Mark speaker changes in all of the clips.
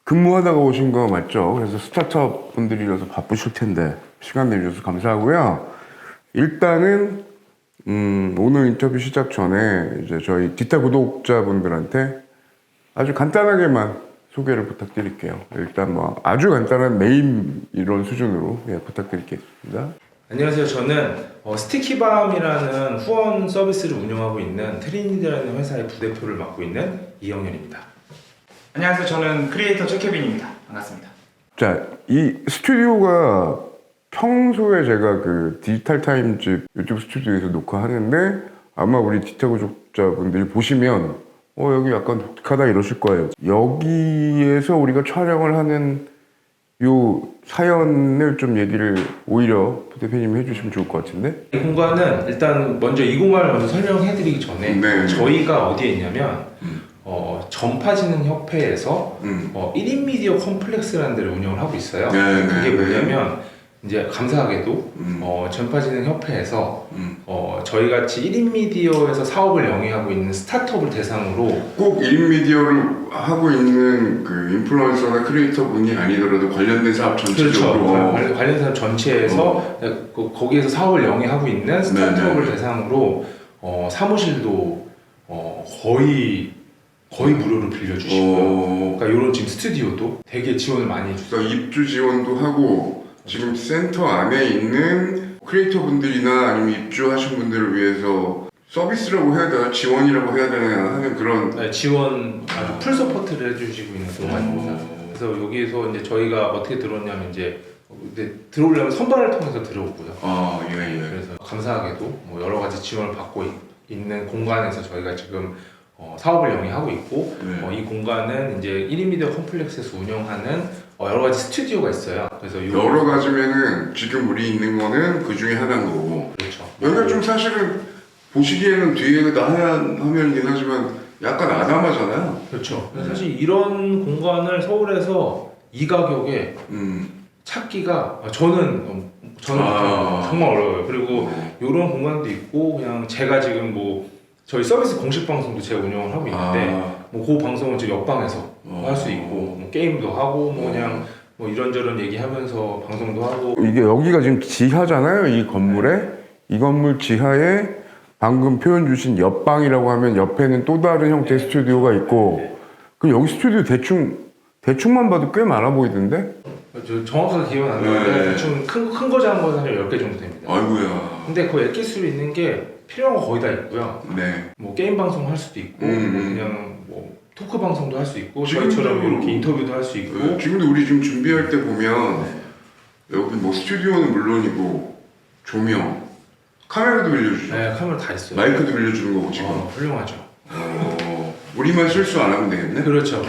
Speaker 1: 근무하다가 오신 거 맞죠? 그래서 스타트업 분들이라서 바쁘실 텐데 시간 내주셔서 감사하고요. 일단은 오늘 인터뷰 시작 전에 이제 저희 디타 구독자분들한테 아주 간단하게만 소개를 부탁드릴게요. 일단 뭐 아주 간단한 네임 이런 수준으로 부탁드리겠습니다.
Speaker 2: 안녕하세요. 저는 스티키밤이라는 후원 서비스를 운영하고 있는 트리니드라는 회사의 부대표를 맡고 있는 이영현입니다.
Speaker 3: 안녕하세요. 저는 크리에이터 최케빈입니다. 반갑습니다.
Speaker 1: 자, 이 스튜디오가 평소에 제가 그 디지털 타임즈 유튜브 스튜디오에서 녹화하는데 아마 우리 디타 구독자분들이 보시면 여기 약간 독특하다 이러실 거예요. 여기에서 우리가 촬영을 하는 요 사연을 좀 얘기를 오히려 부대표님이 해주시면 좋을 것 같은데?
Speaker 2: 이 공간은 일단 먼저 이 공간을 먼저 설명해드리기 전에
Speaker 1: 네.
Speaker 2: 저희가 어디에 있냐면 전파진흥협회에서 1인 미디어 컴플렉스라는 데를 운영을 하고 있어요.
Speaker 1: 네,
Speaker 2: 그게
Speaker 1: 네,
Speaker 2: 뭐냐면 이제 감사하게도 전파진흥협회에서 저희 같이 1인 미디어에서 사업을 영위하고 있는 스타트업을 대상으로
Speaker 1: 꼭 1인 미디어를 하고 있는 그 인플루언서나 크리에이터 분이 아니더라도 관련된 사업 전체적으로
Speaker 2: 그렇죠. 관련 사업 전체에서 거기에서 사업을 영위하고 있는 스타트업을 대상으로 사무실도 거의 무료로 빌려주시고요. 그러니까 이런 지금 스튜디오도 되게 지원을 많이 해주세요.
Speaker 1: 입주 지원도 하고 지금 센터 안에 있는 크리에이터 분들이나 아니면 입주하신 분들을 위해서 서비스라고 해야 되나 지원이라고 해야 되나 하는 그런
Speaker 2: 지원 아주 풀 서포트를 해주시고 있는 공간입니다. 그래서 여기에서 이제 저희가 어떻게 들어오냐면 이제 들어오려면 선발을 통해서 들어오고요. 그래서 감사하게도 뭐 여러 가지 지원을 받고 있는 공간에서 저희가 지금 사업을 영위하고 있고 이 공간은 이제 1인 미디어 컴플렉스에서 운영하는 여러 가지 스튜디오가 있어요. 그래서
Speaker 1: 여러 가지면은 지금 우리 있는 거는 그 중에 하나인 거고.
Speaker 2: 그렇죠.
Speaker 1: 여기가 좀 사실은 보시기에는 뒤에가 하얀 화면이긴 하지만 약간 아담하잖아요.
Speaker 2: 그렇죠. 사실 이런 공간을 서울에서 이 가격에 찾기가 저는 정말 어려워요. 그리고 이런 공간도 있고 그냥 제가 지금 뭐 저희 서비스 공식 방송도 제가 운영을 하고 있는데 뭐 그 방송은 지금 옆방에서 할 수 있고 뭐 게임도 하고 뭐 그냥 뭐 이런저런 얘기하면서 방송도 하고
Speaker 1: 이게 여기가 지금 지하잖아요. 이 건물에 이 건물 지하에 방금 표현 주신 옆방이라고 하면 옆에는 또 다른 형태의 스튜디오가 있고 그럼 여기 스튜디오 대충만 봐도 꽤 많아 보이던데?
Speaker 2: 저 정확하게 기억은 안 나는데 대충 큰 거 작은 거 한 10개 정도 됩니다.
Speaker 1: 아이고야.
Speaker 2: 근데 그 엑기 수 있는 게 필요한 거 거의 다 있고요.
Speaker 1: 네.
Speaker 2: 뭐 게임 방송 할 수도 있고 뭐 그냥 뭐 토크 방송도 할 수 있고 저희처럼 이렇게 인터뷰도 할 수 있고
Speaker 1: 지금도 우리 지금 준비할 때 보면 여기 뭐 스튜디오는 물론이고 조명, 카메라도 빌려주죠.
Speaker 2: 네, 카메라 다 있어요.
Speaker 1: 마이크도 빌려주는 거고 지금.
Speaker 2: 훌륭하죠.
Speaker 1: 우리만 실수 안 하면 되겠네.
Speaker 2: 그렇죠.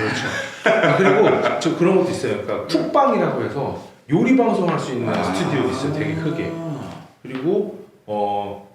Speaker 2: 그리고 저 그런 것도 있어요. 그러니까 쿡방이라고 해서 요리 방송할 수 있는 스튜디오도 있어요. 되게 크게. 그리고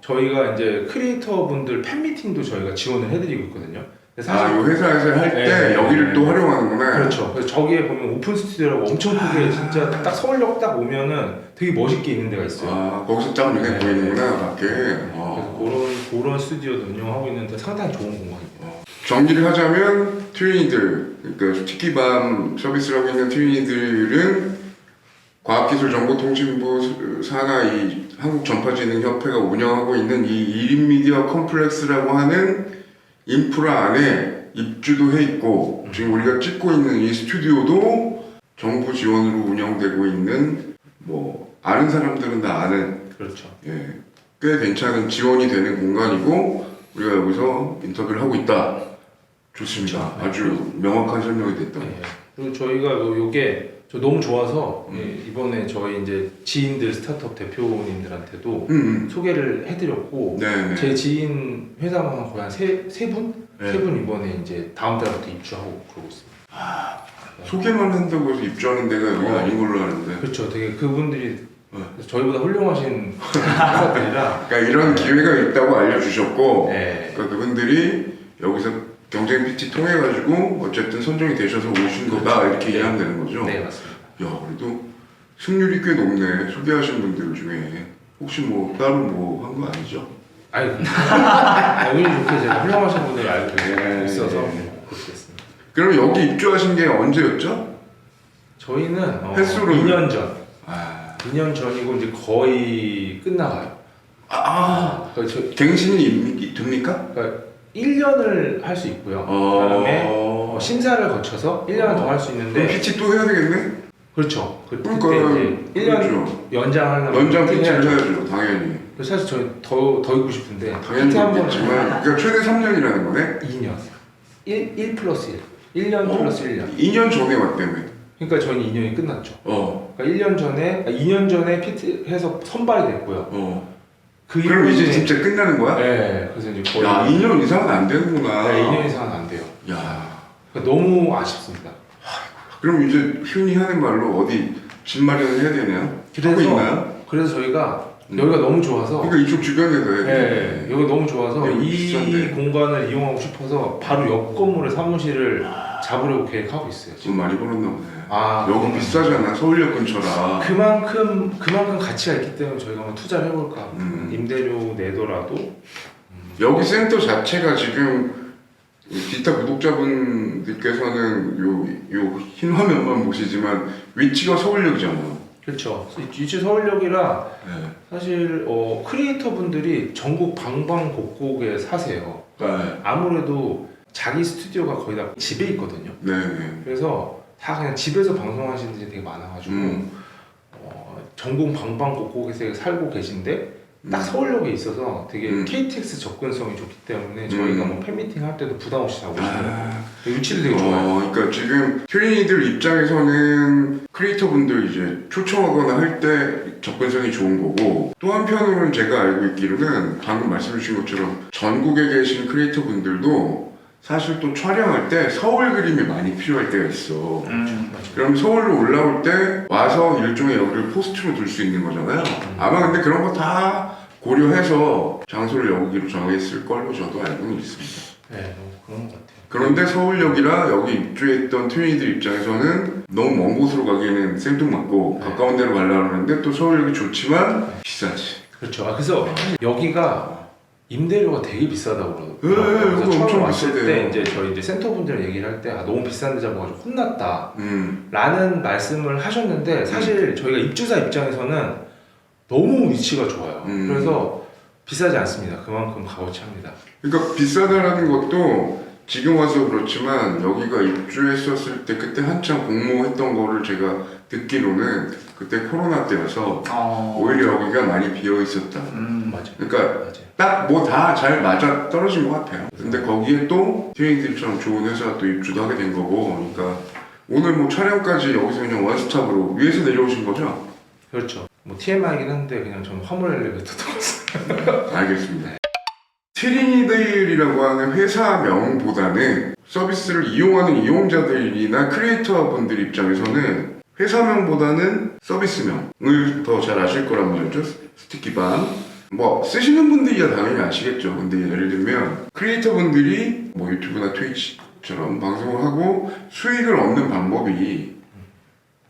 Speaker 2: 저희가 이제 크리에이터 분들 팬미팅도 저희가 지원을 해드리고 있거든요.
Speaker 1: 이 회사에서 할 때 여기를 또 활용하는구나.
Speaker 2: 그렇죠. 그래서 저기에 보면 오픈 스튜디오라고 엄청 크게 진짜 딱 서울역 딱 오면은 되게 멋있게 있는 데가 있어요.
Speaker 1: 거기서 딱 눈에 보이는구나 밖에.
Speaker 2: 그래서 그런 스튜디오도 운영하고 있는데 상당히 좋은 공간입니다.
Speaker 1: 정리를 하자면 트윈이들, 그러니까 스티키밤 서비스를 하고 있는 트윈이들은 과학기술정보통신부 산하 이 한국전파진흥협회가 운영하고 있는 이 1인 미디어 컴플렉스라고 하는 인프라 안에 입주도 해 있고 지금 우리가 찍고 있는 이 스튜디오도 정부 지원으로 운영되고 있는 뭐 아는 사람들은 다 아는
Speaker 2: 그렇죠.
Speaker 1: 꽤 괜찮은 지원이 되는 공간이고 우리가 여기서 인터뷰를 하고 있다. 좋습니다.
Speaker 2: 그렇죠.
Speaker 1: 아주 명확한 설명이 됐다.
Speaker 2: 그리고 저희가 요게 저 너무 좋아서 이번에 저희 이제 지인들 스타트업 대표님들한테도 소개를 해드렸고 제 지인 회사만 거의 한 세 분? 세 분 이번에 이제 다음 달부터 입주하고 그러고 있습니다.
Speaker 1: 소개만 한다고 해서 입주하는 데가 여기가 아닌 걸로 아는데.
Speaker 2: 그렇죠. 되게 그분들이 저희보다 훌륭하신 회사들이라
Speaker 1: 그러니까 이런 기회가 있다고 알려주셨고
Speaker 2: 그러니까
Speaker 1: 그분들이 여기서 경쟁 PT 통해 가지고 어쨌든 선정이 되셔서 오신 거다 이렇게 이해하면 되는 거죠.
Speaker 2: 네, 맞습니다.
Speaker 1: 그래도 승률이 꽤 높네. 소개하신 분들 중에 혹시 뭐 따로 뭐 한 거 아니죠?
Speaker 2: 아니 운이 좋게 제가 훌륭하신 분들 알고 있어서 그렇게 됐습니다.
Speaker 1: 그럼 여기 입주하신 게 언제였죠?
Speaker 2: 저희는
Speaker 1: 횟수로는?
Speaker 2: 2년 전.
Speaker 1: 아,
Speaker 2: 2년 전이고 이제 거의 끝나가요. 그러니까
Speaker 1: 갱신이 됩니까?
Speaker 2: 그러니까 1년을 할 수 있고요. 그다음에 심사를 거쳐서 1년을 더 할 수
Speaker 1: 그럼
Speaker 2: 있는데
Speaker 1: PT 또 해야 되겠네?
Speaker 2: 그렇죠. 그때
Speaker 1: 그러니까
Speaker 2: 이제 1년
Speaker 1: 그렇죠.
Speaker 2: 연장하려면
Speaker 1: 연장
Speaker 2: PT
Speaker 1: PT를
Speaker 2: 해야죠.
Speaker 1: 해야죠, 당연히.
Speaker 2: 그래서 사실 저희 더 있고 싶은데
Speaker 1: 당연히
Speaker 2: PT 한 번은
Speaker 1: 있겠지만, 그러니까 최대 3년이라는 거네?
Speaker 2: 2년 1 플러스 1 1년 플러스 1년
Speaker 1: 2년 전에 왔다며.
Speaker 2: 그러니까 저희는 2년이 끝났죠.
Speaker 1: 어.
Speaker 2: 그러니까 2년 전에 PT 해서 선발이 됐고요.
Speaker 1: 어.
Speaker 2: 그
Speaker 1: 그럼 이제
Speaker 2: 이후에
Speaker 1: 진짜 끝나는 거야?
Speaker 2: 네, 그래서 이제 거의
Speaker 1: 야, 2년 이상은 안 되는구나.
Speaker 2: 네, 2년 이상은 안 돼요.
Speaker 1: 야.
Speaker 2: 그러니까 너무 아쉽습니다.
Speaker 1: 그럼 이제 흔히 하는 말로 어디 집 마련을 해야 되나요? 하고 있나요?
Speaker 2: 그래서 저희가 여기가 너무 좋아서
Speaker 1: 그러니까 이쪽 주변에서 해야
Speaker 2: 네,
Speaker 1: 돼.
Speaker 2: 여기 너무 좋아서
Speaker 1: 여기
Speaker 2: 이
Speaker 1: 비싼데.
Speaker 2: 공간을 이용하고 싶어서 바로 옆 건물에 사무실을 잡으려고 계획하고 있어요.
Speaker 1: 돈
Speaker 2: 지금.
Speaker 1: 많이 벌었나 보네.
Speaker 2: 아,
Speaker 1: 여기 비싸잖아, 서울역 근처라.
Speaker 2: 그만큼 가치가 있기 때문에 저희가 한번 투자를 해볼까. 임대료 내더라도
Speaker 1: 여기 센터 자체가 지금 기타 구독자분들께서는 요 흰 화면만 보시지만 위치가 서울역이잖아요.
Speaker 2: 그렇죠. 위치 서울역이라
Speaker 1: 네.
Speaker 2: 사실 크리에이터 분들이 전국 방방곡곡에 사세요.
Speaker 1: 네.
Speaker 2: 아무래도 자기 스튜디오가 거의 다 집에 있거든요.
Speaker 1: 네.
Speaker 2: 그래서 다 그냥 집에서 방송하시는 분들이 되게 많아가지고 전국 방방곡곡에서 살고 계신데 딱 서울역에 있어서 되게 KTX 접근성이 좋기 때문에 저희가 뭐 팬미팅 할 때도 부담 없이 나오시고 위치도 되게 좋아요.
Speaker 1: 그러니까 지금 트레이니들 입장에서는 크리에이터 분들 이제 초청하거나 할 때 접근성이 좋은 거고, 또 한편으로는 제가 알고 있기로는 방금 말씀 주신 것처럼 전국에 계신 크리에이터 분들도 사실 또 촬영할 때 서울 그림이 많이 필요할 때가 있어. 그럼 서울로 올라올 때 와서 일종의 여기를 포스트로 둘 수 있는 거잖아요. 아마 근데 그런 거 다 고려해서 장소를 여기로 정했을 걸로 저도 알고는 있습니다.
Speaker 2: 네, 그런 것 같아요.
Speaker 1: 그런데 서울역이라 여기 입주했던 트윈이들 입장에서는 너무 먼 곳으로 가기에는 생뚱맞고
Speaker 2: 네.
Speaker 1: 가까운 데로 가려고 하는데 또 서울역이 좋지만 비싸지.
Speaker 2: 그렇죠. 그래서 여기가 임대료가 되게 비싸다고 그러더라고요.
Speaker 1: 네,
Speaker 2: 그래서
Speaker 1: 이거
Speaker 2: 처음
Speaker 1: 엄청
Speaker 2: 왔을
Speaker 1: 비싸대요.
Speaker 2: 때 이제 저희 이제 센터분들 얘기를 할 때 너무 비싼 데 잡아가지고 혼났다.
Speaker 1: 음.
Speaker 2: 라는 말씀을 하셨는데 사실 저희가 입주자 입장에서는 너무 위치가 좋아요. 그래서 비싸지 않습니다. 그만큼 값어치 합니다.
Speaker 1: 그러니까 비싸다라는 것도 지금 와서 그렇지만 여기가 입주했었을 때 그때 한참 공모했던 거를 제가 듣기로는 그때 코로나 때여서 오히려 여기가 많이 비어 있었다.
Speaker 2: 맞아요.
Speaker 1: 그러니까
Speaker 2: 맞아요.
Speaker 1: 딱 뭐 다 잘 맞아 떨어진 것 같아요. 근데 거기에 또 트레이닝들처럼 좋은 회사가 또 입주도 하게 된 거고, 그러니까 오늘 뭐 촬영까지 여기서 그냥 원스톱으로 위에서 내려오신 거죠?
Speaker 2: 그렇죠. 뭐 TMI이긴 한데 그냥 저는 화물 엘리베이터 타고
Speaker 1: 알겠습니다. 트리니들이라고 하는 회사명보다는 서비스를 이용하는 이용자들이나 크리에이터 분들 입장에서는 회사명보다는 서비스명을 더 잘 아실 거란 말이죠. 스티키밤. 뭐 쓰시는 분들이야 당연히 아시겠죠. 근데 예를 들면 크리에이터 분들이 뭐 유튜브나 트위치처럼 방송을 하고 수익을 얻는 방법이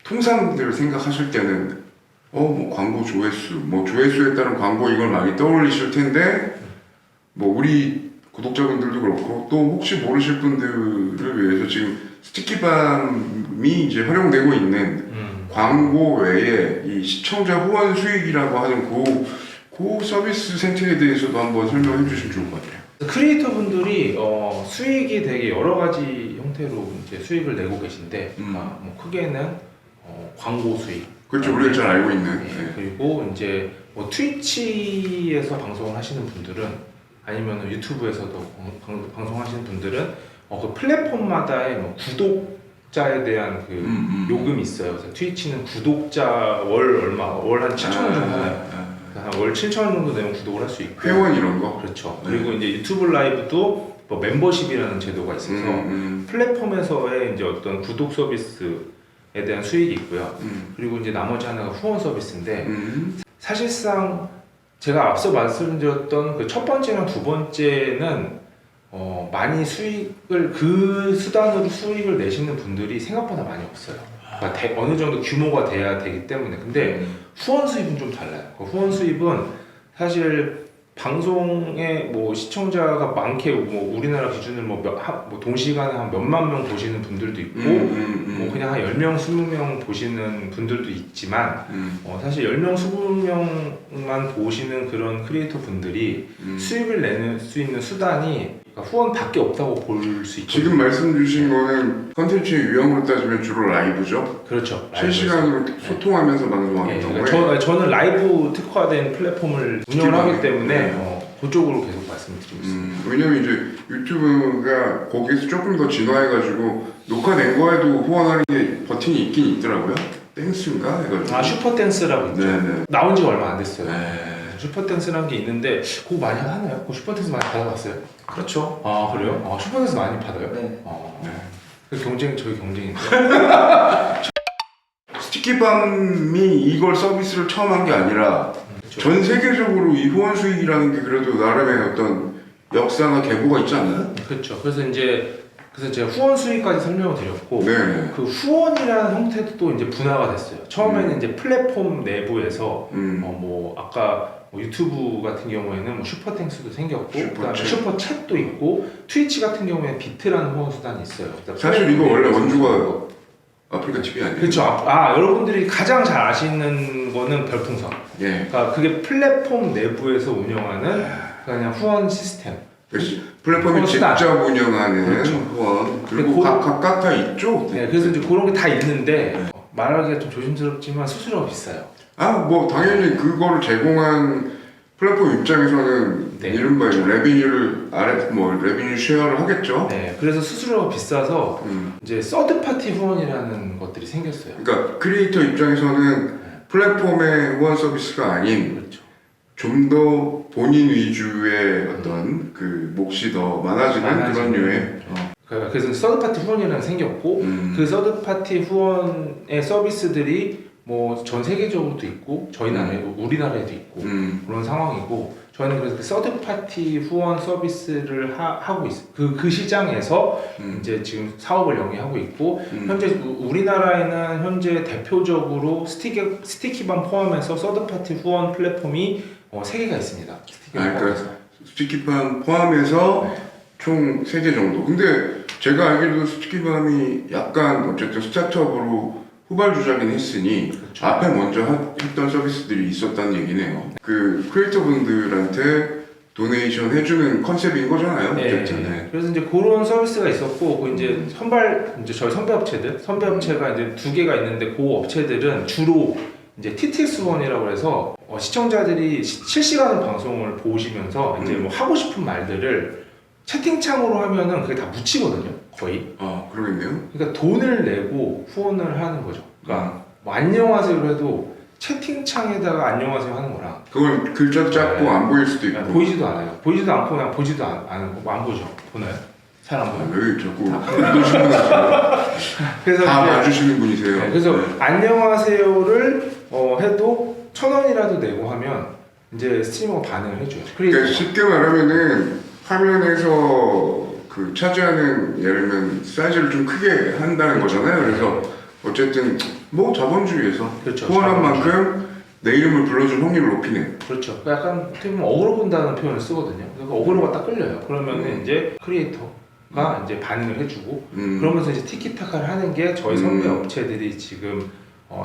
Speaker 1: 통상들 생각하실 때는 뭐 광고 조회수, 뭐 조회수에 따른 광고 이걸 많이 떠올리실 텐데, 뭐 우리 구독자분들도 그렇고 또 혹시 모르실 분들을 위해서 지금 스티키밤이 이제 활용되고 있는 광고 외에 이 시청자 후원 수익이라고 하는 그 서비스 생태에 대해서도 한번 설명해 주시면 좋을 것 같아요.
Speaker 2: 크리에이터 분들이 수익이 되게 여러 가지 형태로 이제 수익을 내고 계신데 뭐 크게는 광고 수익.
Speaker 1: 그렇죠. 우리가 잘 알고 있는.
Speaker 2: 네.
Speaker 1: 네.
Speaker 2: 그리고 이제 뭐 트위치에서 방송을 하시는 분들은 아니면 유튜브에서도 방송하시는 분들은 그 플랫폼마다의 뭐 구독자에 대한 그 요금이 있어요. 그래서 트위치는 구독자 월 한 7,000원 정도 하나요? 월 7,000원 정도 내면 구독을 할 수 있고
Speaker 1: 회원 이런 거.
Speaker 2: 그렇죠.
Speaker 1: 네.
Speaker 2: 그리고 이제 유튜브 라이브도 뭐 멤버십이라는 제도가 있어서 플랫폼에서의 이제 어떤 구독 서비스에 대한 수익이 있고요. 그리고 이제 나머지 하나가 후원 서비스인데 사실상 제가 앞서 말씀드렸던 그 첫 번째랑 두 번째는 많이 수익을 그 수단으로 수익을 내시는 분들이 생각보다 많이 없어요. 그러니까 어느 정도 규모가 돼야 되기 때문에. 근데 후원 수입은 좀 달라요. 그 후원 수입은 사실 방송에 뭐 시청자가 많게 뭐 우리나라 기준으로 뭐 동시간에 한 몇만 명 보시는 분들도 있고 뭐 그냥 한 10명, 20명 보시는 분들도 있지만 사실 10명, 20명만 보시는 그런 크리에이터 분들이 수익을 내는 수 있는 수단이 그러니까 후원밖에 없다고 볼 수 있거든요.
Speaker 1: 지금 말씀 주신 거는 컨텐츠의 유형으로 따지면 주로 라이브죠?
Speaker 2: 그렇죠.
Speaker 1: 실시간으로 소통하면서 방송하는 경우에
Speaker 2: 그러니까 저는 라이브 특화된 플랫폼을 운영을 하기
Speaker 1: 스트리밍.
Speaker 2: 때문에 그쪽으로 계속 말씀드리고 있습니다.
Speaker 1: 왜냐면 이제 유튜브가 거기서 조금 더 진화해가지고 녹화된 거에도 후원하는 게 버튼이 있긴 있더라고요. 땡스인가 해가지고.
Speaker 2: 아 슈퍼댄스라고 있죠.
Speaker 1: 네네.
Speaker 2: 나온 지가 얼마 안 됐어요.
Speaker 1: 네.
Speaker 2: 슈퍼댄스라는 게 있는데 그거 많이 하나요? 그거 슈퍼댄스 많이 받아봤어요?
Speaker 3: 그렇죠.
Speaker 2: 아 그래요? 아 슈퍼댄스 많이 받아요?
Speaker 3: 네.
Speaker 1: 네.
Speaker 2: 그 저희 경쟁인데.
Speaker 1: 스티키밤이 이걸 서비스를 처음 한 게 아니라
Speaker 2: 그렇죠.
Speaker 1: 전 세계적으로 이 후원 수익이라는 게 그래도 나름의 어떤 역사나 계보가 있지 않나요?
Speaker 2: 그렇죠. 그래서 제가 후원 수익까지 설명을 드렸고
Speaker 1: 네.
Speaker 2: 그 후원이라는 형태도 또 이제 분화가 됐어요. 처음에는 이제 플랫폼 내부에서 뭐 아까 뭐 유튜브 같은 경우에는 뭐 슈퍼땡스도 생겼고 그다음에
Speaker 1: 슈퍼챗.
Speaker 2: 슈퍼챗도 있고 트위치 같은 경우에는 비트라는 후원 수단이 있어요. 그다음에
Speaker 1: 사실 이거 원래
Speaker 2: 플랫폼
Speaker 1: 원주가 아프리카 TV 아니에요?
Speaker 2: 그렇죠. 여러분들이 가장 잘 아시는 거는 별풍선.
Speaker 1: 예.
Speaker 2: 그러니까 그게 플랫폼 내부에서 운영하는 그냥 후원 시스템.
Speaker 1: 플랫폼이
Speaker 2: 후원 수단.
Speaker 1: 직접 운영하는
Speaker 2: 그렇죠.
Speaker 1: 후원 그리고
Speaker 2: 그
Speaker 1: 각각 다 있죠.
Speaker 2: 네, 그래서 이제 그런 게 다 있는데 말하기가 좀 조심스럽지만 수수료가 비싸요.
Speaker 1: 뭐 당연히 그거를 제공한 플랫폼 입장에서는
Speaker 2: 네.
Speaker 1: 이른바 레비뉴를 레비뉴 쉐어를 하겠죠.
Speaker 2: 네, 그래서 수수료가 비싸서
Speaker 1: 음.
Speaker 2: 이제 서드 파티 후원이라는 것들이 생겼어요.
Speaker 1: 그러니까 크리에이터 입장에서는 플랫폼의 후원 서비스가 아닌
Speaker 2: 그렇죠.
Speaker 1: 좀 더 본인 위주의 어떤 그 몫이 더 많아지는 그런 류의
Speaker 2: 그래서 서드 파티 후원이라는 게 생겼고 그 서드 파티 후원의 서비스들이 뭐 전 세계적으로도 있고 저희 나라에 우리나라에도 있고 그런 상황이고 저희는 그래서 그 서드 파티 후원 서비스를 하고 있어요. 그 시장에서 이제 지금 사업을 영위하고 있고 현재 우리나라에는 현재 대표적으로 스티키밤 포함해서 서드 파티 후원 플랫폼이 3개가 있습니다. 스티키밤
Speaker 1: 그러니까 스티키밤 포함해서 총 3개 정도. 근데 제가 알기로도 스티키밤이 약간 어쨌든 스타트업으로 후발주자긴 했으니
Speaker 2: 그렇죠.
Speaker 1: 앞에 먼저 했던 서비스들이 있었다는 얘기네요. 그 크리에이터 분들한테 도네이션 해주는 컨셉인 거잖아요.
Speaker 2: 네,
Speaker 1: 어쨌든.
Speaker 2: 네. 그래서 이제 그런 서비스가 있었고, 그 이제 저희 선배 업체가 이제 2개가 있는데, 그 업체들은 주로 이제 TTS1이라고 해서 시청자들이 실시간 방송을 보시면서 이제 뭐 하고 싶은 말들을 채팅창으로 하면은 그게 다 묻히거든요, 거의.
Speaker 1: 그러겠네요.
Speaker 2: 그러니까 돈을 내고 후원을 하는 거죠. 그러니까 뭐 안녕하세요를 해도 채팅창에다가 안녕하세요 하는 거랑
Speaker 1: 그건 글자 작고
Speaker 2: 네.
Speaker 1: 안 보일 수도 있고.
Speaker 2: 보이지도 않아요. 보이지도 않고 그냥 보지도 않고 안 보죠. 보나요? 잘 안 보여요?
Speaker 1: 여기 자꾸 보시는 분이세요.
Speaker 2: 그래서
Speaker 1: 다
Speaker 2: 이제-
Speaker 1: 봐주시는 분이세요.
Speaker 2: 네, 그래서
Speaker 1: 네.
Speaker 2: 안녕하세요를 해도 1,000원이라도 내고 하면 이제 스트리머가 반응을 해줘요.
Speaker 1: 그러니까
Speaker 2: 크리에이터가.
Speaker 1: 쉽게 말하면은 화면에서 그 차지하는 예를 들면 사이즈를 좀 크게 한다는 거잖아요. 그래서 어쨌든 뭐 자본주의에서
Speaker 2: 그렇죠.
Speaker 1: 후원한
Speaker 2: 자본주의.
Speaker 1: 만큼 내 이름을 불러줄 확률을 높이는.
Speaker 2: 그렇죠. 약간 어떻게 보면 어그로 본다는 표현을 쓰거든요. 그러니까 어그로가 딱 끌려요. 그러면은 이제 크리에이터가 이제 반응을 해주고 그러면서 이제 티키타카를 하는 게 저희 선배 업체들이 지금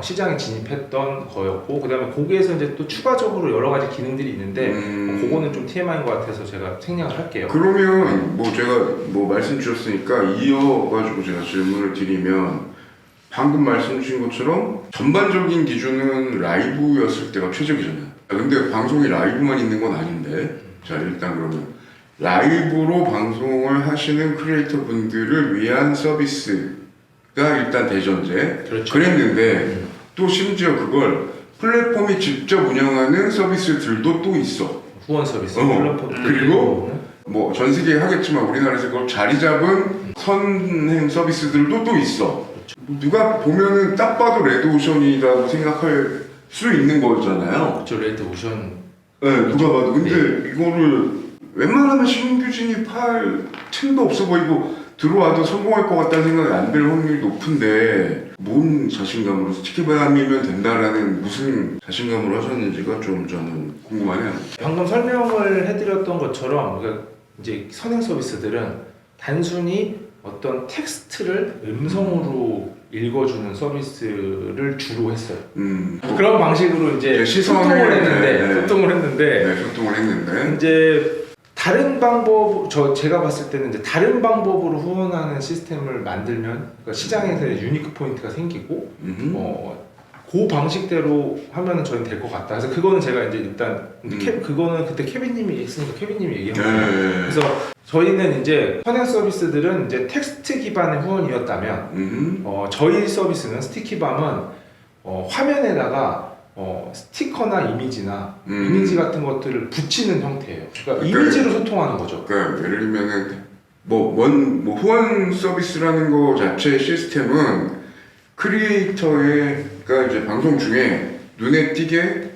Speaker 2: 시장에 진입했던 거였고 그다음에 거기에서 이제 또 추가적으로 여러 가지 기능들이 있는데 그거는 좀 TMI인 것 같아서 제가 생략을 할게요.
Speaker 1: 그러면 뭐 제가 뭐 말씀 주셨으니까 이어가지고 제가 질문을 드리면 방금 말씀 주신 것처럼 전반적인 기준은 라이브였을 때가 최적이잖아요. 근데 방송이 라이브만 있는 건 아닌데 자 일단 그러면 라이브로 방송을 하시는 크리에이터 분들을 위한 서비스가 일단 대전제
Speaker 2: 그렇죠.
Speaker 1: 그랬는데 또 심지어 그걸 플랫폼이 직접 운영하는 서비스들도 또 있어.
Speaker 2: 후원 서비스.
Speaker 1: 그리고 뭐 전 세계에 하겠지만 우리나라에서 그걸 자리 잡은 선행 서비스들도 또 있어. 누가 보면은 딱 봐도 레드오션이라고 생각할 수 있는 거잖아요.
Speaker 2: 그렇죠. 레드 오션.
Speaker 1: 네, 누가 봐도. 근데 이거를 웬만하면 신규 진입할 틈도 없어 보이고 들어와도 성공할 것 같다는 생각이 안 들 확률이 높은데 뭔 자신감으로 스티키밤이면 된다라는 무슨 자신감으로 하셨는지가 좀 저는 궁금하네요.
Speaker 2: 방금 설명을 해드렸던 것처럼 그러니까 이제 선행 서비스들은 단순히 어떤 텍스트를 음성으로 읽어주는 서비스를 주로 했어요. 그런 방식으로 이제 소통을 했는데 이제 다른 방법 제가 봤을 때는 이제 다른 방법으로 후원하는 시스템을 만들면 그러니까 시장에서 유니크 포인트가 생기고 그 방식대로 하면은 저는 될 것 같다. 그래서 그거는 제가 이제 일단 그거는 그때 케빈님이 했으니까 케빈님이 얘기한 거예요. 그래서 저희는 이제 선행 서비스들은 이제 텍스트 기반의 후원이었다면 저희 서비스는 스티키밤은 화면에다가 스티커나 이미지나 이미지 같은 것들을 붙이는 형태예요. 그러니까 이미지로 소통하는 거죠.
Speaker 1: 그러니까 예를 들면은 뭐 후원 서비스라는 거 자체 시스템은 크리에이터가 이제 방송 중에 눈에 띄게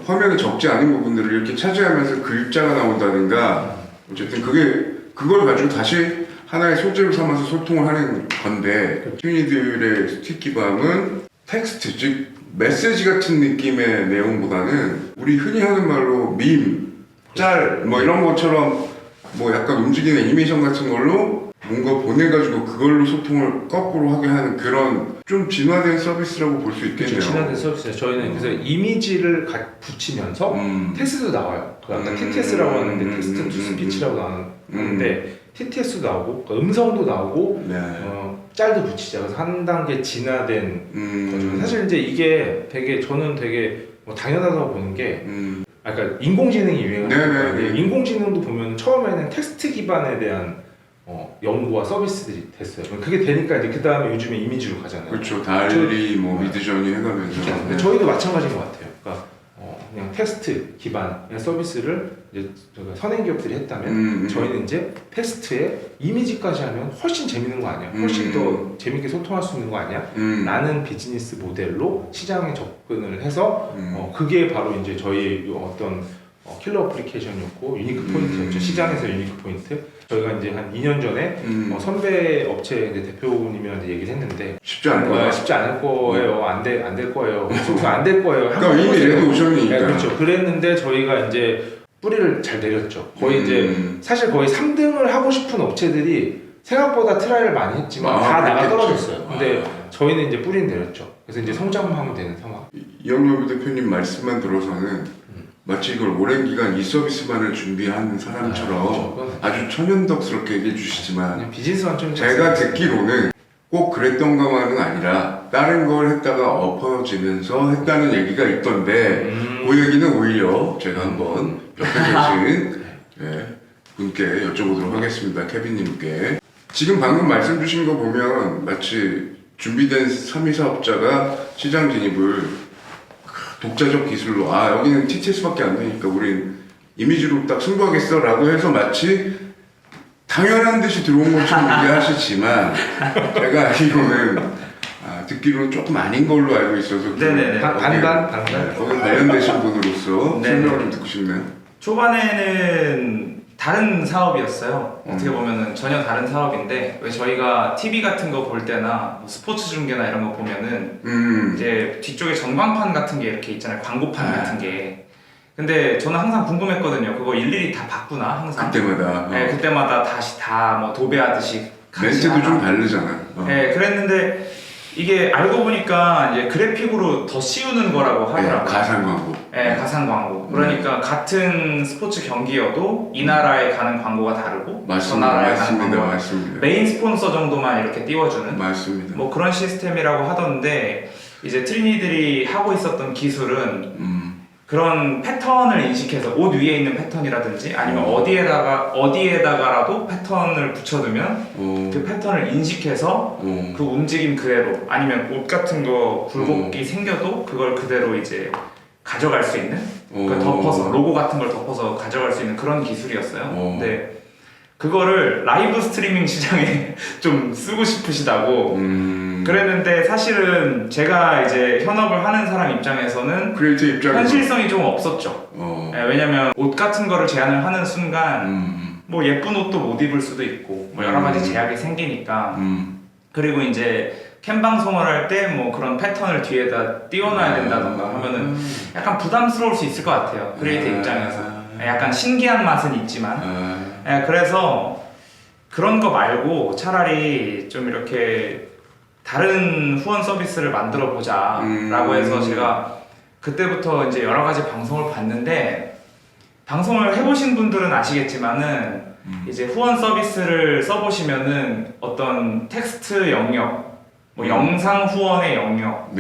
Speaker 1: 화면에 적지 않은 부분들을 이렇게 차지하면서 글자가 나온다든가 어쨌든 그걸 가지고 다시 하나의 소재로 삼아서 소통을 하는 건데 트윈이들의 스티키밤은 텍스트 즉 메시지 같은 느낌의 내용보다는 우리 흔히 하는 말로 밈, 짤 뭐 이런 것처럼 뭐 약간 움직이는 애니메이션 같은 걸로 뭔가 보내가지고 그걸로 소통을 거꾸로 하게 하는 그런 좀 진화된 서비스라고 볼 수 있겠네요.
Speaker 2: 그렇죠. 진화된 서비스예요. 저희는 그래서 이미지를 붙이면서 텍스트도 나와요. 아까 TTS라고 하는데 텍스트 투 스피치라고 하는데 TTS도 나오고 음성도 나오고 짤도 붙이자. 그래서 한 단계 진화된 거죠. 사실 이제 이게 저는 되게 당연하다고 보는 게 그러니까 인공지능이 유행을 인공지능도 보면 처음에는 텍스트 기반에 대한 연구와 서비스들이 됐어요. 그게 되니까 이제 그 다음에 요즘에 이미지로 가잖아요.
Speaker 1: 그렇죠. 달리 미드저니 해가면서.
Speaker 2: 네. 저희도 마찬가지인 것 같아요. 그러니까 그냥 텍스트 기반의 서비스를 이제 선행 기업들이 했다면 저희는 이제 텍스트에 이미지까지 하면 훨씬 재밌는 거 아니야? 훨씬 더 재밌게 소통할 수 있는 거 아니야? 라는 비즈니스 모델로 시장에 접근을 해서 그게 바로 이제 저희 어떤 킬러 어플리케이션이었고 유니크 포인트였죠. 시장에서 유니크 포인트. 저희가 이제 한 2년 전에 선배 업체 대표님이랑 얘기를 했는데
Speaker 1: 쉽지 않을 거예요.
Speaker 2: 쉽지 않을 거예요. 안 될 거예요. 안 될 거예요.
Speaker 1: 그러니까 이미 레드 오션이니까.
Speaker 2: 네, 그렇죠. 그랬는데 저희가 이제 뿌리를 잘 내렸죠. 거의 이제 사실 거의 3등을 하고 싶은 업체들이 생각보다 트라이를 많이 했지만 다 나가 떨어졌어요. 근데 저희는 이제 뿌리를 내렸죠. 그래서 이제 성장하면 되는 상황.
Speaker 1: 이영렬 대표님 말씀만 들어서는 마치 이걸 오랜 기간 이 서비스만을 준비한 사람처럼 아주 천연덕스럽게 얘기해 주시지만
Speaker 2: 그냥 비즈니스만 좀
Speaker 1: 제가 듣기로는 꼭 그랬던가만은 아니라 다른 걸 했다가 엎어지면서 했다는 얘기가 있던데 그 얘기는 오히려 제가 한번 옆에 계신 분께 여쭤보도록 하겠습니다. 케빈님께. 지금 방금 말씀 주신 거 보면 마치 준비된 3위 사업자가 시장 진입을 독자적 기술로 여기는 TTS밖에 안 되니까 우린 이미지로 딱 승부하겠어 라고 해서 마치 당연한 듯이 들어온 것처럼 얘기하시지만 제가 알기로는 듣기로는 조금 아닌 걸로 알고 있어서
Speaker 2: 반반?
Speaker 1: 거기 관련되신 분으로서 설명을 좀 듣고 싶네요.
Speaker 3: 초반에는 다른 사업이었어요. 어떻게 보면은 전혀 다른 사업인데 왜 저희가 TV 같은 거 볼 때나 뭐 스포츠 중계나 이런 거 보면은 이제 뒤쪽에 전광판 같은 게 이렇게 있잖아요. 광고판 같은 게. 근데 저는 항상 궁금했거든요. 그거 일일이 다 바꾸나 항상.
Speaker 1: 그때마다.
Speaker 3: 네, 그때마다 다시 다 뭐 도배하듯이.
Speaker 1: 멘트도 좀 다르잖아.
Speaker 3: 네, 그랬는데 이게 알고 보니까 이제 그래픽으로 더 씌우는 거라고 하더라고요.
Speaker 1: 가상 광고.
Speaker 3: 네, 가상 광고. 그러니까 같은 스포츠 경기여도 이 나라에 가는 광고가 다르고 저 나라에 가는 광고가
Speaker 1: 맞습니다.
Speaker 3: 메인 스폰서 정도만 이렇게 띄워주는
Speaker 1: 맞습니다.
Speaker 3: 뭐 그런 시스템이라고 하던데 이제 트리니들이 하고 있었던 기술은 그런 패턴을 인식해서 옷 위에 있는 패턴이라든지 아니면 어디에다가라도 패턴을 붙여두면 그 패턴을 인식해서 그 움직임 그대로 아니면 옷 같은 거 굴곡이 생겨도 그걸 그대로 이제 가져갈 수 있는 그 덮어서 로고 같은 걸 덮어서 가져갈 수 있는 그런 기술이었어요. 근데 그거를 라이브 스트리밍 시장에 좀 쓰고 싶으시다고 그랬는데 사실은 제가 이제 현업을 하는 사람 입장에서는
Speaker 1: 크리에이터 입장에서
Speaker 3: 현실성이 좀 없었죠. 왜냐면 옷 같은 거를 제안을 하는 순간 뭐 예쁜 옷도 못 입을 수도 있고 뭐 여러 가지 제약이 생기니까 그리고 이제 캠 방송을 할 때 뭐 그런 패턴을 뒤에다 띄워놔야 된다던가 하면은 약간 부담스러울 수 있을 것 같아요. 크리에이터 입장에서 약간 신기한 맛은 있지만 그래서 그런 거 말고 차라리 좀 이렇게 다른 후원 서비스를 만들어 보자 라고 해서 제가 그때부터 이제 여러 가지 방송을 봤는데 방송을 해보신 분들은 아시겠지만은 이제 후원 서비스를 써보시면은 어떤 텍스트 영역, 뭐 영상 후원의 영역,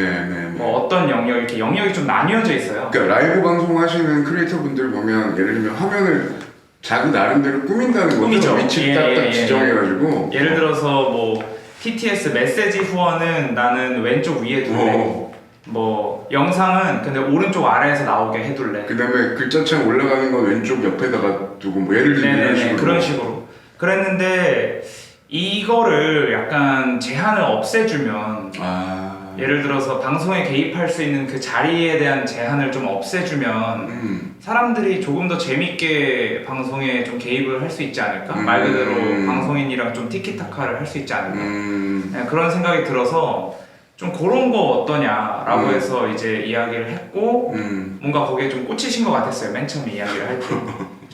Speaker 3: 뭐 어떤 영역 이렇게 영역이 좀 나뉘어져 있어요.
Speaker 1: 그러니까 라이브 방송 하시는 크리에이터 분들 보면 예를 들면 화면을 자기 나름대로 꾸민다는 거죠. 위치 딱딱 지정해가지고.
Speaker 3: 예를 들어서 뭐 TTS 메시지 후원은 나는 왼쪽 위에 둘래. 뭐 영상은 근데 오른쪽 아래에서 나오게 해둘래.
Speaker 1: 그다음에 글자창 올라가는 건 왼쪽 옆에다가 두고 뭐 예를 들면 이런 식으로.
Speaker 3: 그런 식으로. 그랬는데 이거를 약간 제한을 없애주면 예를 들어서 방송에 개입할 수 있는 그 자리에 대한 제한을 좀 없애주면 사람들이 조금 더 재밌게 방송에 좀 개입을 할 수 있지 않을까? 말 그대로 방송인이랑 좀 티키타카를 할 수 있지 않을까? 네, 그런 생각이 들어서 좀 그런 거 어떠냐라고 해서 이제 이야기를 했고 뭔가 거기에 좀 꽂히신 것 같았어요. 맨 처음에 이야기를 할 때.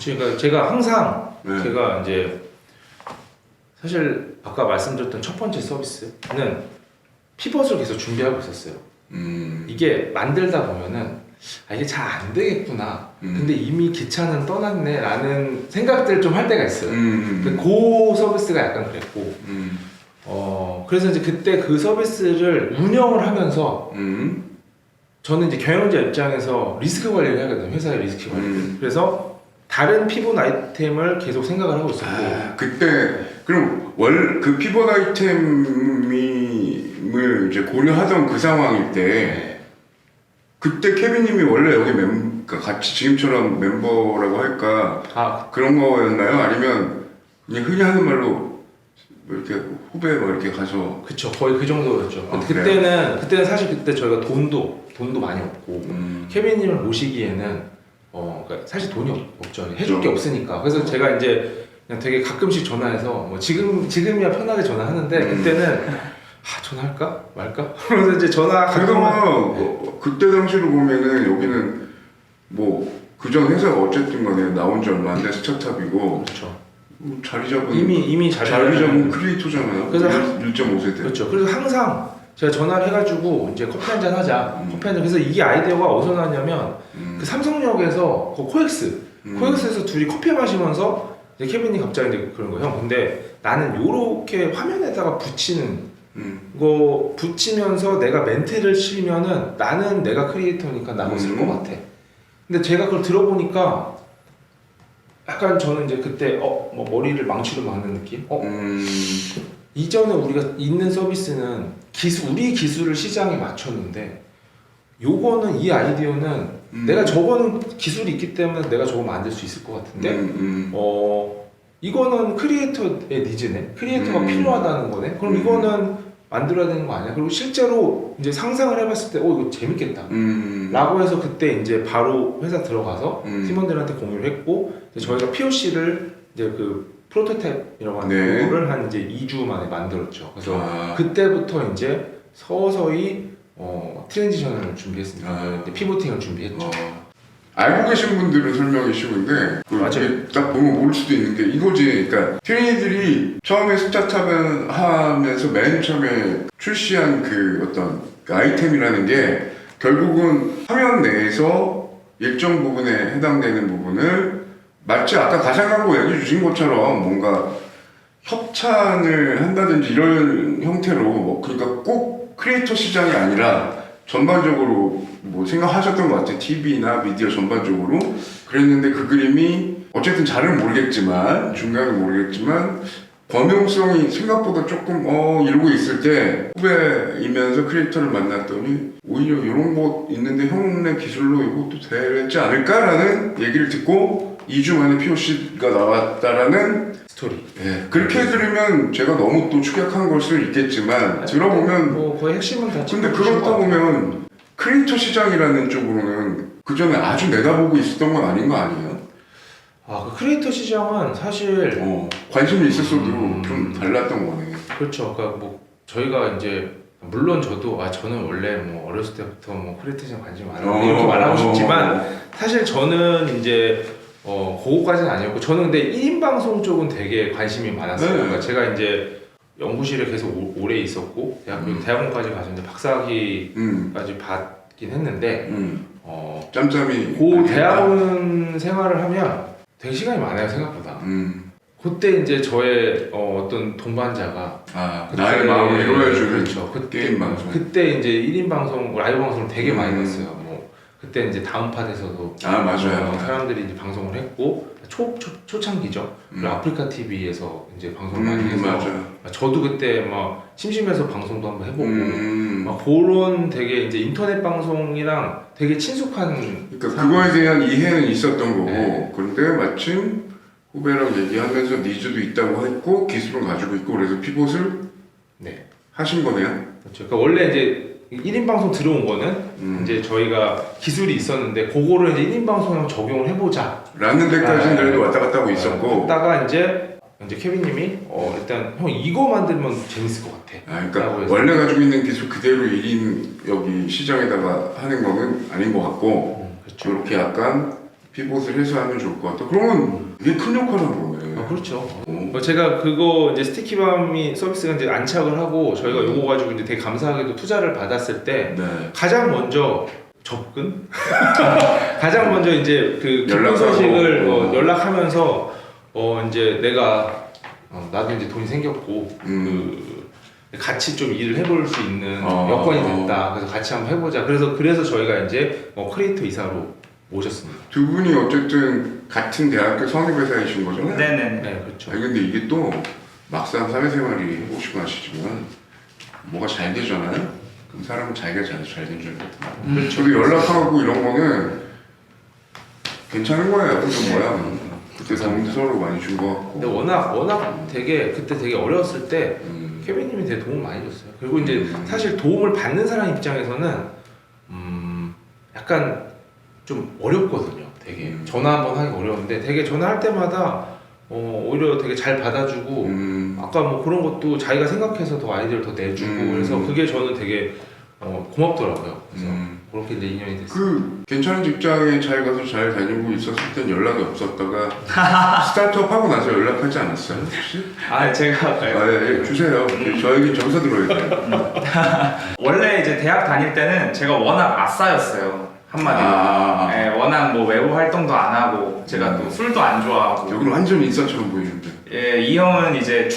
Speaker 2: 그러니까 제가 항상 제가 이제 사실 아까 말씀드렸던 첫 번째 서비스는 피벗을 계속 준비하고 있었어요. 이게 만들다 보면은 이게 잘 안 되겠구나. 근데 이미 기차는 떠났네 라는 생각들을 좀 할 때가 있어요. 근데 그 서비스가 약간 그랬고 그래서 이제 그때 그 서비스를 운영을 하면서 저는 이제 경영자 입장에서 리스크 관리를 해야 되거든요. 회사의 리스크 관리. 그래서 다른 피벗 아이템을 계속 생각을 하고 있었고
Speaker 1: 그때 그럼 그 피벗 아이템을 이제 고려하던 그 상황일 때 그때 케빈님이 원래 여기 그러니까 같이 지금처럼 멤버라고 할까 그런 거였나요? 아니면 그냥 흔히 하는 말로 뭐 이렇게 후배 뭐 이렇게 가서
Speaker 2: 그쵸, 거의 그 정도였죠. 그때는 사실 그때 저희가 돈도 많이 없고 케빈님을 모시기에는 그러니까 사실 돈이 없죠. 해줄 게 없으니까. 그래서 제가 이제 그냥 되게 가끔씩 전화해서 뭐 지금이야 편하게 전화하는데 그때는 전화할까 말까? 그래서 이제 전화
Speaker 1: 가끔은 그때 당시로 보면은 여기는 뭐 그전 회사가 어쨌든 간에 나온 지 얼마 안 된 스타트업이고
Speaker 2: 그렇죠.
Speaker 1: 자리 잡은
Speaker 2: 이미
Speaker 1: 자리 잡은 크리에이터잖아요.
Speaker 2: 그래서
Speaker 1: 1.5세대.
Speaker 2: 그렇죠. 그래서 항상 제가 전화를 해가지고 이제 커피 한잔 하자. 커피 한잔. 그래서 이게 아이디어가 어디서 나왔냐면 그 삼성역에서 그 코엑스에서 둘이 커피 마시면서 이제 케빈이 갑자기 이제 그런 거 형 근데 나는 요렇게 화면에다가 붙이는 거 붙이면서 내가 멘트를 치면은 나는 내가 크리에이터니까 나도 쓸 것 같아. 근데 제가 그걸 들어보니까 약간 저는 이제 그때 뭐 머리를 망치로 막는 느낌? 이전에 우리가 있는 서비스는 우리 기술을 시장에 맞췄는데 요거는 이 아이디어는 내가 저거는 기술이 있기 때문에 내가 저거 만들 수 있을 것 같은데 이거는 크리에이터의 니즈네. 크리에이터가 필요하다는 거네. 그럼 이거는 만들어야 되는 거 아니야? 그리고 실제로 이제 상상을 해봤을 때 이거 재밌겠다 라고 해서 그때 이제 바로 회사 들어가서 팀원들한테 공유를 했고 이제 저희가 POC를 이제 그 프로토타입이라고 하는 거를 한 이제 2주 만에 만들었죠. 그래서 그때부터 이제 서서히 트랜지션을 준비했습니다. 피보팅을 준비했죠.
Speaker 1: 알고 계신 분들은 설명이 쉬운데
Speaker 2: 맞아요.
Speaker 1: 딱 보면 모를 수도 있는 게 이거지. 그러니까 트레이니들이 처음에 스타트업을 하면서 맨 처음에 출시한 그 어떤 아이템이라는 게 결국은 화면 내에서 일정 부분에 해당되는 부분을 마치 아까 가상광고 얘기해 주신 것처럼 뭔가 협찬을 한다든지 이런 형태로 뭐 그러니까 꼭 크리에이터 시장이 아니라 전반적으로 뭐 생각하셨던 것 같아요. TV나 미디어 전반적으로 그랬는데 그 그림이 어쨌든 잘은 모르겠지만 중간은 모르겠지만 범용성이 생각보다 조금 이러고 있을 때 후배이면서 크리에이터를 만났더니 오히려 이런 거 있는데 형네 기술로 이것도 되지 않을까라는 얘기를 듣고 2주 만에 POC가 나왔다라는
Speaker 2: 스토리.
Speaker 1: 네, 그렇게 들으면 제가 너무 또 축약한 걸 수도 있겠지만 들어보면
Speaker 2: 뭐 거의 핵심은 다
Speaker 1: 근데 그렇다 보면 크리에이터 시장이라는 쪽으로는 그 전에 아주 내다보고 있었던 건 아닌 거 아니에요?
Speaker 2: 그 크리에이터 시장은 사실
Speaker 1: 관심이 있었어도 좀 달랐던 거네.
Speaker 2: 그렇죠. 그러니까 뭐 저희가 이제 물론 저도 저는 원래 뭐 어렸을 때부터 뭐 크리에이터 시장 관심이 많아요 이렇게 말하고 싶지만 사실 저는 이제 그거까지는 아니었고 저는 근데 1인 방송 쪽은 되게 관심이 많았어요.
Speaker 1: 네.
Speaker 2: 그러니까 제가 이제 연구실에 계속 오래 있었고 대학원까지 가서 이제 박사학위까지 받긴 했는데
Speaker 1: 짬짬이
Speaker 2: 그 대학원 생활을 하면 되게 시간이 많아요 생각보다. 그때 이제 저의 어떤 동반자가
Speaker 1: 나의 마음을 이루어주는
Speaker 2: 그렇죠.
Speaker 1: 게임 방송.
Speaker 2: 그때 이제 1인 방송 라이브 방송을 되게 많이 봤어요. 뭐 그때 이제 다음팟에서도
Speaker 1: 맞아요.
Speaker 2: 사람들이 이제 방송을 했고 초창기죠. 그리고 아프리카 TV에서 이제 방송을 많이 해서
Speaker 1: 맞아요.
Speaker 2: 저도 그때 막 심심해서 방송도 한번 해보고 막 그런 되게 이제 인터넷 방송이랑 되게 친숙한
Speaker 1: 그러니까 그거에 대한 이해는 있었던 거고
Speaker 2: 네.
Speaker 1: 그런데 마침 후배랑 얘기하면서 니즈도 있다고 했고 기술은 가지고 있고 그래서 피봇을 하신 거네요.
Speaker 2: 그렇죠. 그러니까 원래 이제 1인 방송 들어온 거는 이제 저희가 기술이 있었는데 그거를 이제 1인 방송에 적용을 해보자
Speaker 1: 라는 데까지는 그래도 왔다 갔다 하고 있었고
Speaker 2: 했다가 이제 케빈님이 일단 형 이거 만들면 재밌을 것 같아.
Speaker 1: 그러니까 원래 가지고 있는 기술 그대로 1인 여기 시장에다가 하는 거는 아닌 것 같고
Speaker 2: 그렇죠.
Speaker 1: 그렇게 약간 피봇을 해서 하면 좋을 것 같다. 그러면 이게 큰 역할을 한 거네.
Speaker 2: 그렇죠. 제가 그거 이제 스티키밤이 서비스가 이제 안착을 하고 저희가 요거 가지고 이제 되게 감사하게도 투자를 받았을 때 가장 먼저 접근? 가장 먼저 이제 그 기쁜 소식을 연락하면서 이제 내가 나도 이제 돈이 생겼고 그 같이 좀 일을 해볼 수 있는 여건이 됐다. 그래서 같이 한번 해보자. 그래서 저희가 이제 크리에이터 이사로 모셨습니다.
Speaker 1: 두 분이 어쨌든 같은 대학교 성립회사이신 거잖아요.
Speaker 3: 네네.
Speaker 2: 그렇죠.
Speaker 1: 근데 이게 또 막상 사회생활이 해보시고 하시지만 뭐가 잘 되잖아요. 그럼 사람은 자기가 잘 된 줄 알거든요.
Speaker 2: 그렇죠.
Speaker 1: 저도 연락하고 이런 거는 괜찮은 거예요. 그래서 뭐야. 그때 도움도 서로 많이 준 거 같고.
Speaker 2: 근데 워낙 그때 되게 어려웠을 때 케빈님이 되게 도움을 많이 줬어요. 그리고 이제 사실 도움을 받는 사람 입장에서는 약간 좀 어렵거든요. 되게 전화 한번 하기 어려운데 되게 전화할 때마다 오히려 되게 잘 받아주고 아까 뭐 그런 것도 자기가 생각해서 더 아이디어를 더 내주고 그래서 그게 저는 되게 고맙더라고요. 그래서 그렇게 이제 인연이 됐어요.
Speaker 1: 그 괜찮은 직장에 잘 가서 잘 다니고 있었을 땐 연락이 없었다가 스타트업 하고 나서 연락하지 않았어요? 혹시?
Speaker 3: 제가
Speaker 1: 예, 주세요. 저에게 점수 들어야 돼요.
Speaker 3: 원래 이제 대학 다닐 때는 제가 워낙 아싸였어요. 한마디로. 네, 워낙 뭐 외부 활동도 안 하고 제가 또 술도 안 좋아하고.
Speaker 1: 여기는 완전 인싸처럼 보이는데.
Speaker 3: 이 형은 이제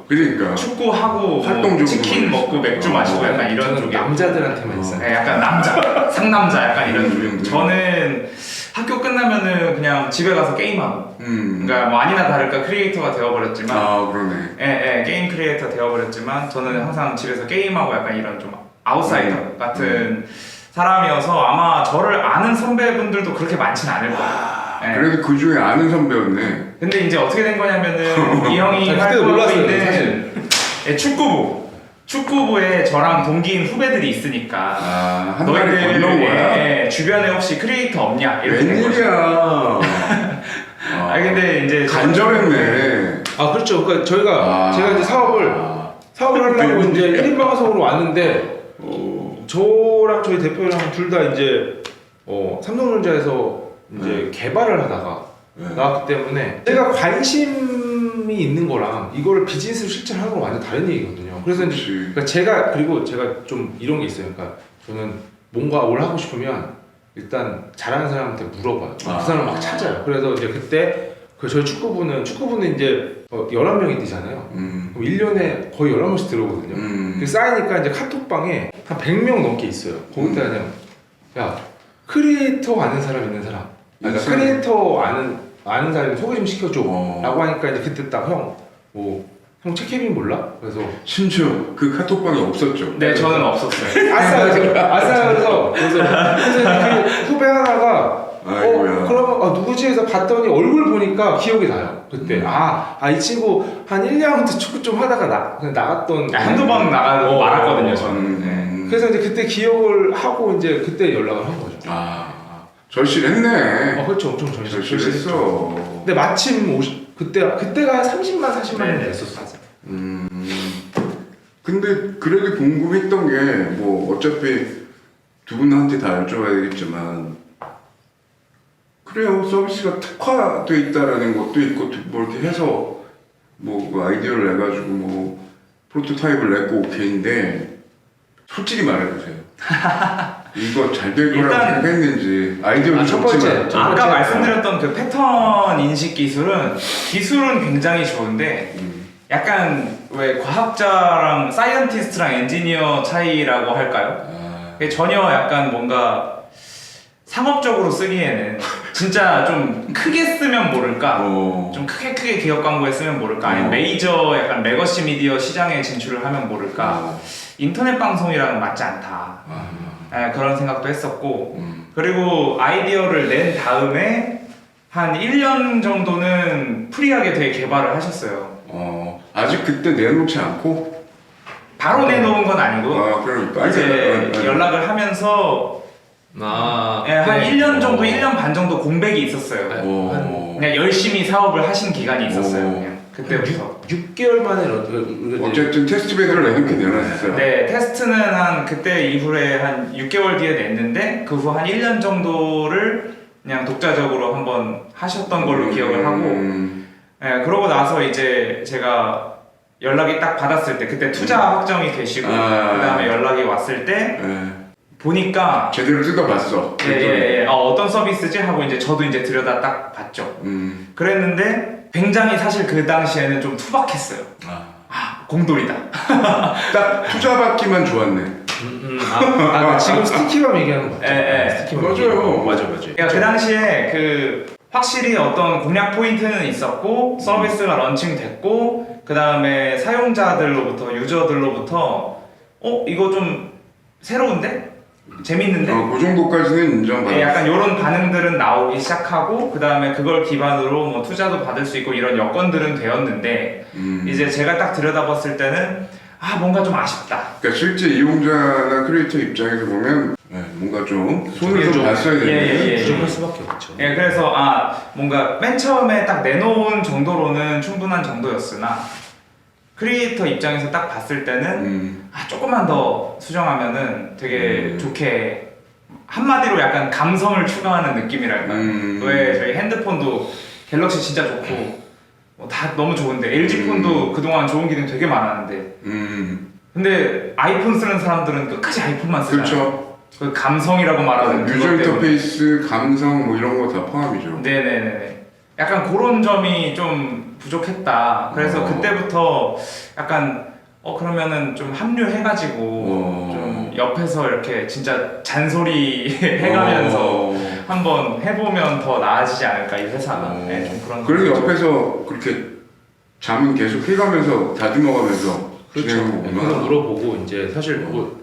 Speaker 1: 그러니까
Speaker 3: 축구하고
Speaker 1: 활동적으로
Speaker 3: 치킨 먹고 맥주 마시고 약간 이런 쪽에
Speaker 2: 남자들한테만 있어요.
Speaker 3: 네, 약간 상남자 약간 이런 쪽이고 저는 학교 끝나면은 그냥 집에 가서 게임하고 그러니까 뭐 아니나 다를까 크리에이터가 되어버렸지만
Speaker 1: 그러네.
Speaker 3: 게임 크리에이터 되어버렸지만 저는 항상 집에서 게임하고 약간 이런 좀 아웃사이더 같은 사람이어서 아마 저를 아는 선배분들도 그렇게 많지는 않을 거예요.
Speaker 1: 그래도 그 중에 아는 선배였네.
Speaker 3: 근데 이제 어떻게 된 거냐면은 이 형이
Speaker 2: 그때
Speaker 3: 활동하고
Speaker 2: 몰랐어요,
Speaker 3: 있는 축구부에 저랑 동기인 후배들이 있으니까
Speaker 1: 한 달에 건너온 거야?
Speaker 3: 주변에 혹시 크리에이터 없냐 이렇게 된 거죠.
Speaker 1: 웬일이야.
Speaker 3: 근데 이제
Speaker 1: 간절했네.
Speaker 2: 그렇죠. 그러니까 제가 이제 사업을 하려고 이제 1인 방송으로 왔는데 저랑 저희 대표랑 둘 다 이제 삼성전자에서 이제 개발을 하다가 나왔기 때문에 제가 관심이 있는 거랑 이거를 비즈니스로 실천하는 건 완전 다른 얘기거든요. 그래서 이제 그러니까 제가 좀 이런 게 있어요. 그러니까 저는 뭔가 뭘 하고 싶으면 일단 잘하는 사람한테 물어봐요. 그 사람 막 찾아요. 그래서 이제 그때 저희 축구부는 이제 11명이 뛰잖아요. 그럼 1년에 거의 11명씩 들어오거든요. 그 쌓이니까 이제 카톡방에 한 100명 넘게 있어요. 거기다 그냥 야 크리에이터 아는 사람 있는 사람 그러니까 크리에이터 아는 사람 소개 좀 시켜줘 라고 하니까 이제 그때 딱 형 최케빈 몰라? 그래서
Speaker 1: 심지어 그 카톡방에 없었죠?
Speaker 3: 네 저는 없었어요.
Speaker 2: 아싸여서 그래서 그 후배 하나가 그러면 누구지 해서 봤더니 얼굴 보니까 기억이 나요. 그때 이 친구 한 1, 2학년 때 축구 좀 하다가 나갔던
Speaker 3: 한두 번 나가고 말았거든요 저는.
Speaker 2: 그래서 이제 그때 기억을 하고 이제 그때 연락을 한 거죠.
Speaker 1: 절실했네.
Speaker 2: 그렇죠. 엄청
Speaker 1: 절실했어.
Speaker 2: 근데 마침 그때가 한 30만 40만 원
Speaker 3: 네네.
Speaker 2: 됐었어.
Speaker 1: 근데 그래도 궁금했던 게 뭐 어차피 두 분한테 다 여쭤봐야 되겠지만 그래요 서비스가 특화돼 있다라는 것도 있고 뭐 이렇게 해서 뭐그 아이디어를 내가지고 뭐 프로토타입을 내고 오케이인데 솔직히 말해보세요. 이거 잘 될 거라고
Speaker 3: 일단-
Speaker 1: 생각했는지 아이디어는
Speaker 2: 첫 번째,
Speaker 1: 좋지만
Speaker 2: 첫
Speaker 3: 아까
Speaker 2: 번째,
Speaker 3: 말씀드렸던 그 패턴 인식 기술은 굉장히 좋은데 약간 왜 과학자랑 사이언티스트랑 엔지니어 차이라고 할까요? 그게 전혀 약간 뭔가 상업적으로 쓰기에는 진짜 좀 크게 쓰면 모를까? 좀 크게 기업 광고에 쓰면 모를까? 아니면 메이저 약간 레거시 미디어 시장에 진출을 하면 모를까? 인터넷 방송이랑은 맞지 않다. 그런 생각도 했었고 그리고 아이디어를 낸 다음에 한 1년 정도는 프리하게 되게 개발을 하셨어요.
Speaker 1: 아직 그때 내놓지 않고
Speaker 3: 바로 내놓은 건 아니고
Speaker 1: 그러니까
Speaker 3: 이제 연락을 하면서 한 1년 정도, 1년 반 정도 공백이 있었어요. 그냥 열심히 사업을 하신 기간이 있었어요. 그냥 그때부터.
Speaker 2: 6개월 만에
Speaker 1: 어쨌든 테스트 베드를 내놓게 내놨어요.
Speaker 3: 네, 테스트는 한 그때 이후에 한 6개월 뒤에 냈는데 그 후 한 1년 정도를 그냥 독자적으로 한번 하셨던 걸로 기억을 하고 네, 그러고 나서 이제 제가 연락이 딱 받았을 때 그때 투자 확정이 되시고 그 다음에 연락이 왔을 때 보니까
Speaker 1: 제대로 뜯어봤어.
Speaker 3: 어떤 서비스지 하고 이제 저도 이제 들여다 딱 봤죠. 그랬는데 굉장히 사실 그 당시에는 좀 투박했어요. 공돌이다.
Speaker 1: 딱 투자 받기만 좋았네.
Speaker 2: 지금 스티키밤 얘기하는 거 맞죠? 스티키밤.
Speaker 1: 맞아요.
Speaker 2: 맞아.
Speaker 3: 그러니까 그 당시에 그 확실히 어떤 공략 포인트는 있었고 서비스가 런칭됐고 그 다음에 사용자들로부터 유저들로부터 이거 좀 새로운데? 재밌는데?
Speaker 1: 그 정도까지는 인정받았어.
Speaker 3: 약간 이런 반응들은 나오기 시작하고 그 다음에 그걸 기반으로 뭐 투자도 받을 수 있고 이런 여건들은 되었는데 이제 제가 딱 들여다봤을 때는 뭔가 좀 아쉽다.
Speaker 1: 그러니까 실제 이용자나 크리에이터 입장에서 보면 뭔가 좀 손을 좀 봤어야 되는데
Speaker 2: 부족할 수밖에 없죠.
Speaker 3: 그래서 뭔가 맨 처음에 딱 내놓은 정도로는 충분한 정도였으나 크리에이터 입장에서 딱 봤을 때는 조금만 더 수정하면은 되게 좋게 한마디로 약간 감성을 추가하는 느낌이랄까. 왜 저희 핸드폰도 갤럭시 진짜 좋고 다 너무 좋은데 LG 폰도 그동안 좋은 기능 되게 많았는데 근데 아이폰 쓰는 사람들은 끝까지 아이폰만 쓰잖아요.
Speaker 1: 그렇죠.
Speaker 3: 그 감성이라고 말하는
Speaker 1: 유저
Speaker 3: 그것 때문에.
Speaker 1: 인터페이스, 감성 뭐 이런 거 다 포함이죠.
Speaker 3: 네네네. 약간 그런 점이 좀 부족했다. 그래서 그때부터 약간 그러면은 좀 합류해가지고 좀 옆에서 이렇게 진짜 잔소리 해가면서 한번 해보면 더 나아지지 않을까 이 회사가. 좀 그런.
Speaker 1: 그래도 옆에서 그렇게 잠은 계속 해가면서 다듬어가면서 진행한
Speaker 2: 그래서
Speaker 1: 거구나.
Speaker 2: 물어보고 이제 사실 뭐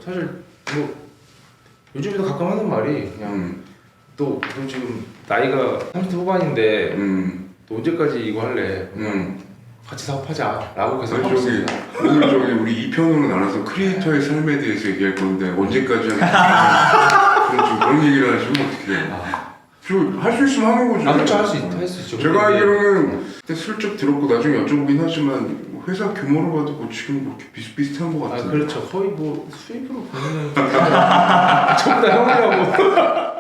Speaker 2: 요즘에도 가끔 하는 말이 그냥 또 지금 나이가 30대 후반인데 또 언제까지 이거 할래? 같이 사업하자 라고 계속 하고 있습니다.
Speaker 1: 오늘 우리 2편으로 나눠서 크리에이터의 삶에 대해서 얘기할 건데 언제까지 하겠다. 그런 얘기를 하시면 어떻게 해요? 할 수 있으면 하는 거죠.
Speaker 2: 그렇죠. 할 수 있죠.
Speaker 1: 제가 알기로는 그때 슬쩍 들었고 나중에 여쭤보긴 하지만 회사 규모로 봐도 뭐 지금 그렇게 비슷비슷한 것 같은데.
Speaker 2: 그렇죠. 거의 뭐 수입으로 보면은 전부 다 형이라고.